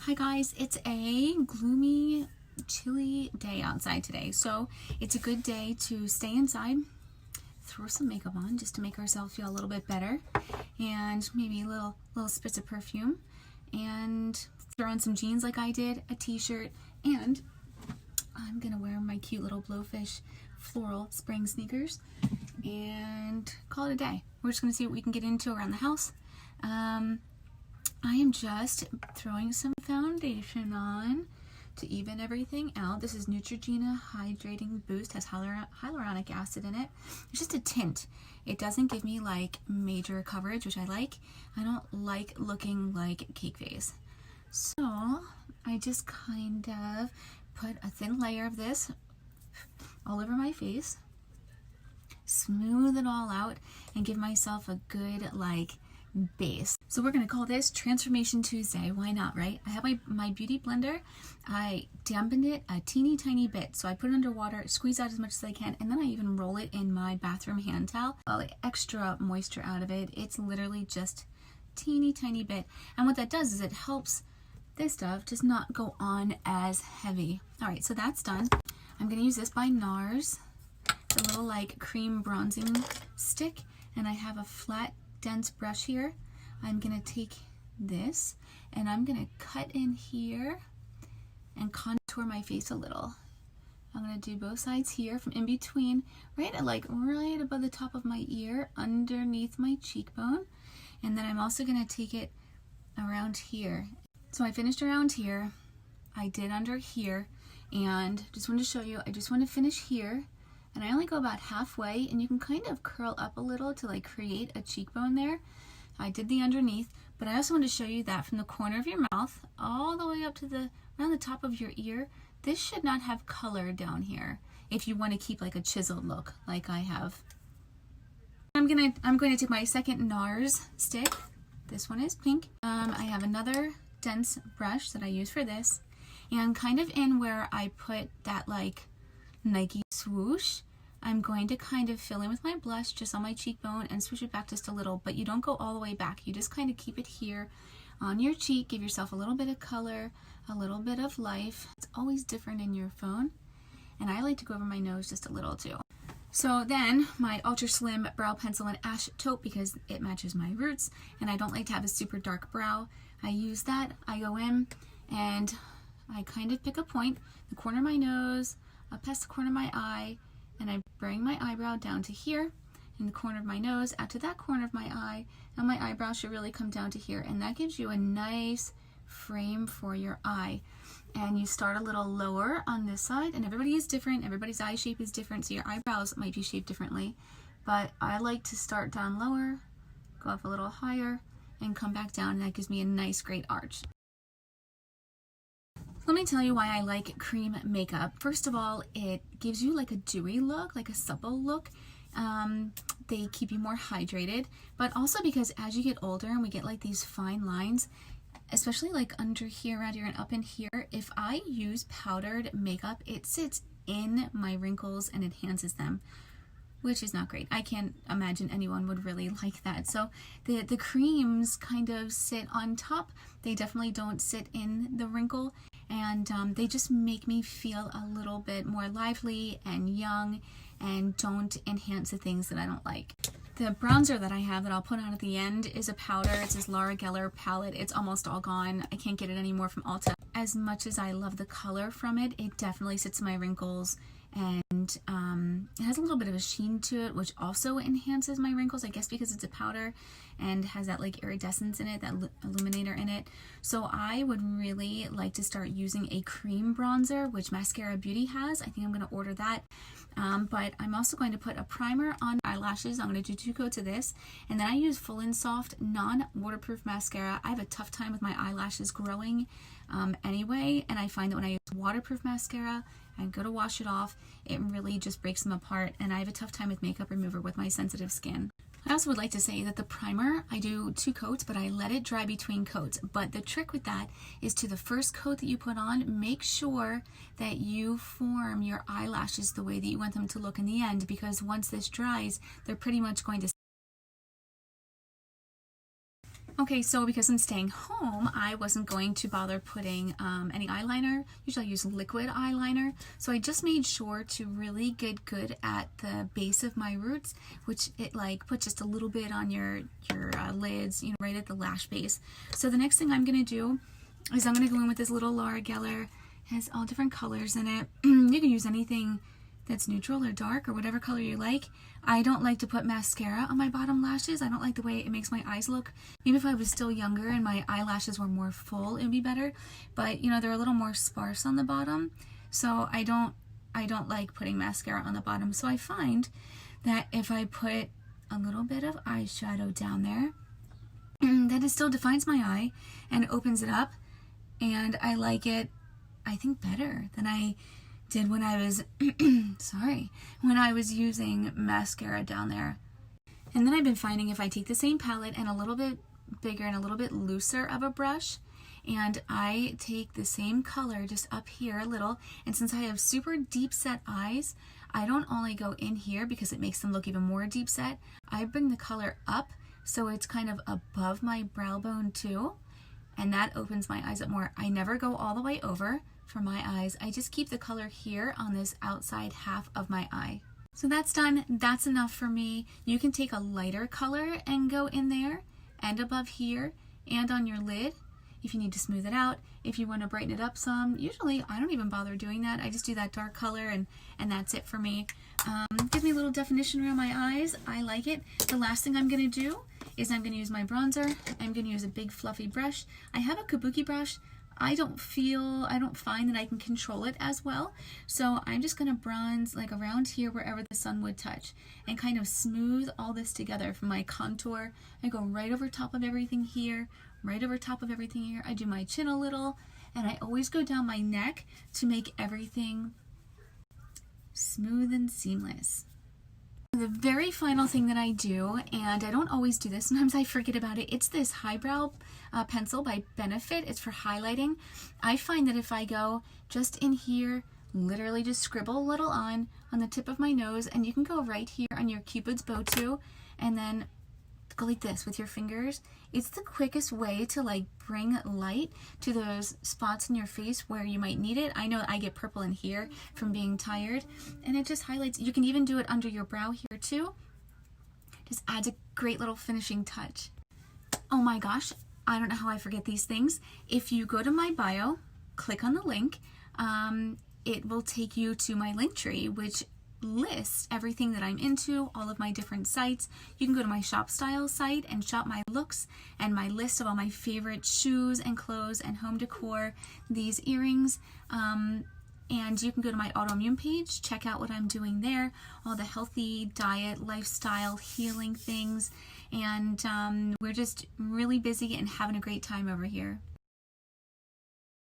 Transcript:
Hi guys, it's a gloomy, chilly day outside today, so it's a good day to stay inside, throw some makeup on just to make ourselves feel a little bit better, and maybe a little spritz of perfume, and throw on some jeans like I did, a t-shirt, and I'm gonna wear my cute little blowfish floral spring sneakers and call it a day. We're just gonna see what we can get into around the house. I am just throwing some foundation on to even everything out. This is Neutrogena Hydrating Boost, has hyaluronic acid in it. It's just a tint. It doesn't give me like major coverage, which I like. I don't like looking like cake face. So I just kind of put a thin layer of this all over my face, smooth it all out, and give myself a good like base. So we're going to call this Transformation Tuesday. Why not, right? I have my beauty blender. I dampened it a teeny tiny bit. So I put it under water, squeeze out as much as I can, and then I even roll it in my bathroom hand towel. Extra moisture out of it. It's literally just teeny tiny bit. And what that does is it helps this stuff just not go on as heavy. All right, so that's done. I'm going to use this by NARS. It's a little like cream bronzing stick, and I have a flat dense brush here. I'm gonna take this and I'm gonna cut in here and contour my face a little. I'm gonna do both sides here from in between, right above the top of my ear, underneath my cheekbone, and then I'm also gonna take it around here. So I finished around here, I did under here, and just wanted to show you, I just want to finish here. And I only go about halfway, and you can kind of curl up a little to like create a cheekbone there. I did the underneath, but I also want to show you that from the corner of your mouth all the way up to around the top of your ear, this should not have color down here if you want to keep like a chiseled look like I have. I'm going to take my second NARS stick. This one is pink. I have another dense brush that I use for this, and kind of in where I put that like Nike swoosh, I'm going to kind of fill in with my blush just on my cheekbone and swoosh it back just a little, but you don't go all the way back. You just kind of keep it here on your cheek, give yourself a little bit of color, a little bit of life. It's always different in your phone, and I like to go over my nose just a little too. So then my ultra slim brow pencil in ash taupe, because it matches my roots and I don't like to have a super dark brow. I use that, I go in and I kind of pick a point, the corner of my nose, up past the corner of my eye, and I bring my eyebrow down to here, in the corner of my nose, out to that corner of my eye, and my eyebrow should really come down to here, and that gives you a nice frame for your eye. And you start a little lower on this side, and everybody is different, everybody's eye shape is different, so your eyebrows might be shaped differently, but I like to start down lower, go up a little higher, and come back down, and that gives me a nice great arch. Let me tell you why I like cream makeup. First of all, it gives you like a dewy look, like a supple look. They keep you more hydrated, but also because as you get older and we get like these fine lines, especially like under here, around here, and up in here, if I use powdered makeup, it sits in my wrinkles and enhances them, which is not great. I can't imagine anyone would really like that. So the creams kind of sit on top. They definitely don't sit in the wrinkle, and they just make me feel a little bit more lively and young and don't enhance the things that I don't like. The bronzer that I have that I'll put on at the end is a powder. It's this Laura Geller palette. It's almost all gone. I can't get it anymore from Ulta. As much as I love the color from it, it definitely sits in my wrinkles, and it has a little bit of a sheen to it, which also enhances my wrinkles, I guess because it's a powder and has that like iridescence in it, that illuminator in it. So I would really like to start using a cream bronzer, which Mascara Beauty has. I think I'm going to order that. But I'm also going to put a primer on eyelashes. I'm going to do 2 coats of this, and then I use Full and Soft non-waterproof mascara. I have a tough time with my eyelashes growing anyway, and I find that when I use waterproof mascara, I go to wash it off, it really just breaks them apart, and I have a tough time with makeup remover with my sensitive skin. I also would like to say that the primer, I do 2 coats, but I let it dry between coats. But the trick with that is to the first coat that you put on, make sure that you form your eyelashes the way that you want them to look in the end, because once this dries, they're pretty much going to Okay, so because I'm staying home, I wasn't going to bother putting any eyeliner. Usually I use liquid eyeliner. So I just made sure to really get good at the base of my roots, which it like puts just a little bit on your lids, you know, right at the lash base. So the next thing I'm going to do is I'm going to go in with this little Laura Geller. It has all different colors in it. You can use anything that's neutral or dark or whatever color you like. I don't like to put mascara on my bottom lashes. I don't like the way it makes my eyes look. Maybe if I was still younger and my eyelashes were more full, it would be better. But you know, they're a little more sparse on the bottom. So I don't like putting mascara on the bottom. So I find that if I put a little bit of eyeshadow down there, that it still defines my eye and opens it up. And I like it, I think, better than I did when I was, when I was using mascara down there. And then I've been finding if I take the same palette and a little bit bigger and a little bit looser of a brush, and I take the same color just up here a little, and since I have super deep set eyes, I don't only go in here because it makes them look even more deep set, I bring the color up so it's kind of above my brow bone too, and that opens my eyes up more. I never go all the way over for my eyes. I just keep the color here on this outside half of my eye. So that's done. That's enough for me. You can take a lighter color and go in there and above here and on your lid if you need to smooth it out. If you want to brighten it up some, usually I don't even bother doing that. I just do that dark color and that's it for me. Gives me a little definition around my eyes. I like it. The last thing I'm going to do is I'm going to use my bronzer. I'm going to use a big fluffy brush. I have a kabuki brush. I don't find that I can control it as well. So I'm just going to bronze like around here wherever the sun would touch and kind of smooth all this together from my contour. I go right over top of everything here, right over top of everything here. I do my chin a little, and I always go down my neck to make everything smooth and seamless. The very final thing that I do, and I don't always do this, sometimes I forget about it, it's this highbrow pencil by Benefit. It's for highlighting. I find that if I go just in here, literally just scribble a little on the tip of my nose, and you can go right here on your Cupid's bow too, and then go like this with your fingers. It's the quickest way to like bring light to those spots in your face where you might need it. I know I get purple in here from being tired, and it just highlights. You can even do it under your brow here too. Just adds a great little finishing touch. Oh my gosh, I don't know how I forget these things. If you go to my bio, click on the link, it will take you to my link tree, which lists everything that I'm into, all of my different sites. You can go to my Shop Style site and shop my looks and my list of all my favorite shoes and clothes and home decor, these earrings, and you can go to my autoimmune page, check out what I'm doing there, all the healthy diet, lifestyle, healing things, and we're just really busy and having a great time over here.